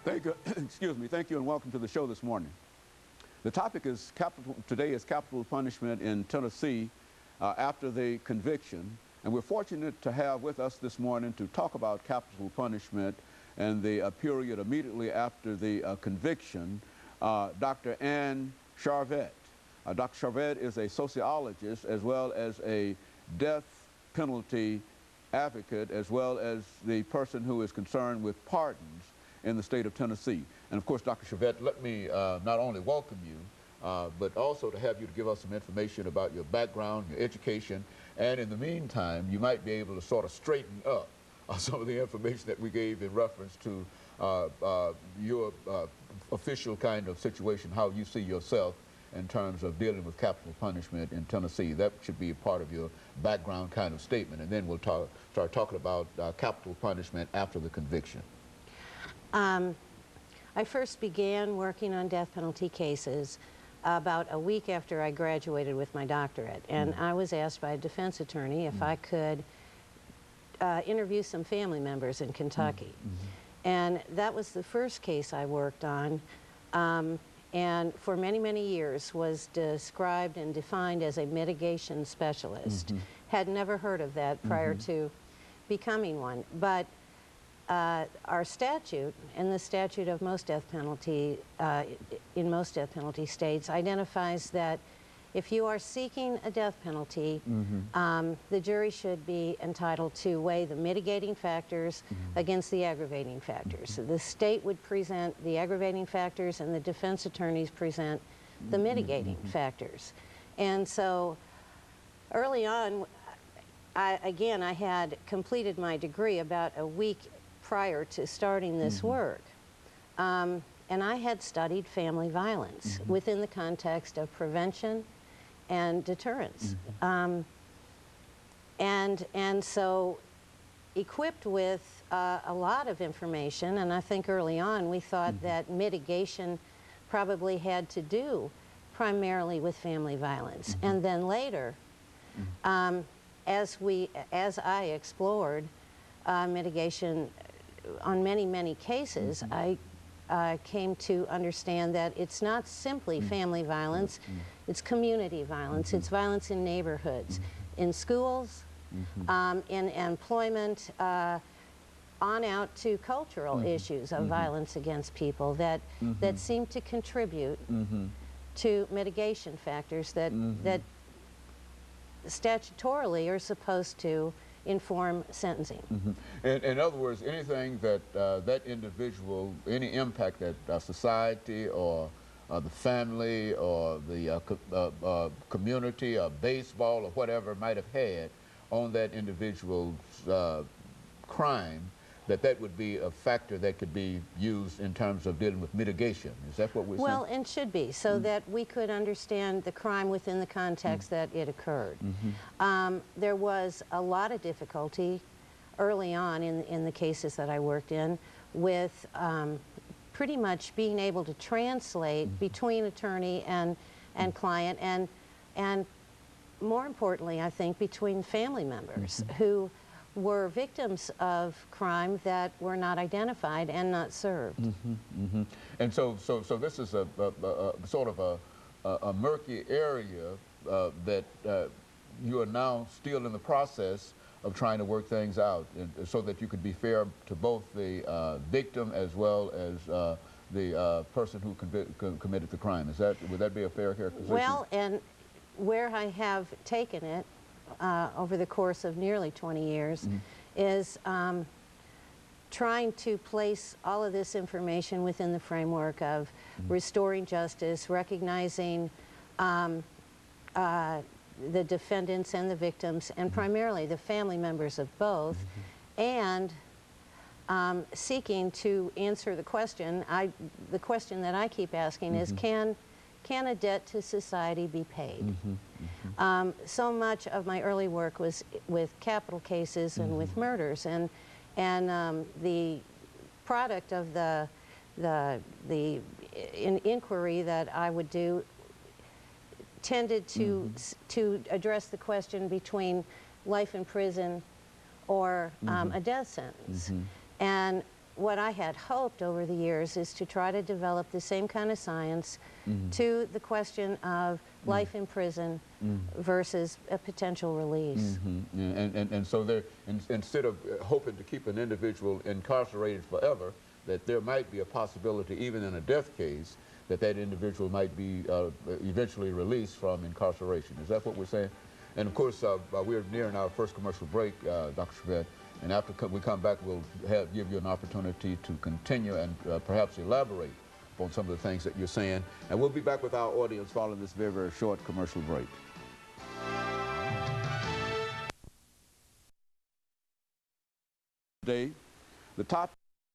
Thank you. Excuse me. Thank you, and welcome to the show this morning. The topic is today is capital punishment in Tennessee after the conviction, and we're fortunate to have with us this morning to talk about capital punishment and the period immediately after the conviction, Dr. ACharvat. Dr. ACharvat is a sociologist as well as a death penalty advocate, as well as the person who is concerned with pardons in the state of Tennessee. And of course, Dr. ACharvat, let me not only welcome you, but also to have you to give us some information about your background, your education, and in the meantime, you might be able to sort of straighten up some of the information that we gave in reference to your official kind of situation, how you see yourself in terms of dealing with capital punishment in Tennessee. That should be a part of your background kind of statement, and then we'll start talking about capital punishment after the conviction. I first began working on death penalty cases about a week after I graduated with my doctorate, and I was asked by a defense attorney if I could interview some family members in Kentucky. And that was the first case I worked on, and for many, many years was described and defined as a mitigation specialist. Had never heard of that prior to becoming one, but our statute, and the statute of most death penalty, in most death penalty states, identifies that if you are seeking a death penalty, the jury should be entitled to weigh the mitigating factors against the aggravating factors. So the state would present the aggravating factors, and the defense attorneys present the mitigating factors. And so early on, I had completed my degree about a week prior to starting this work. And I had studied family violence within the context of prevention and deterrence. And so equipped with a lot of information, and I think early on we thought that mitigation probably had to do primarily with family violence. And then later, as I explored mitigation on many, many cases, I came to understand that it's not simply family violence, it's community violence, it's violence in neighborhoods, in schools, in employment, on out to cultural issues of violence against people that seem to contribute to mitigation factors that statutorily are supposed to inform sentencing. In other words, anything that that individual, any impact that society or the family or the community or baseball or whatever might have had on that individual's crime, that would be a factor that could be used in terms of dealing with mitigation. Is that what we're saying? Well, and should be, so that we could understand the crime within the context that it occurred. There was a lot of difficulty early on in the cases that I worked in with pretty much being able to translate between attorney and client, and more importantly, I think, between family members who were victims of crime that were not identified and not served. And so this is a sort of a murky area that you are now still in the process of trying to work things out, so that you could be fair to both the victim as well as the person who committed the crime. Would that be a fair characterization? Well, and where I have taken it over the course of nearly 20 years is trying to place all of this information within the framework of restoring justice, recognizing the defendants and the victims, and primarily the family members of both, and seeking to answer the question. The question that I keep asking is, can a debt to society be paid? So much of my early work was with capital cases and with murders, and the product of the inquiry that I would do tended to address the question between life in prison or a death sentence. And what I had hoped over the years is to try to develop the same kind of science to the question of life in prison versus a potential release. And so there, instead of hoping to keep an individual incarcerated forever, that there might be a possibility, even in a death case, that that individual might be eventually released from incarceration. Is that what we're saying? And of course, we're nearing our first commercial break, Dr. Charvat, and after we come back, we'll give you an opportunity to continue and perhaps elaborate on some of the things that you're saying. And we'll be back with our audience following this very, very short commercial break. Today, the topic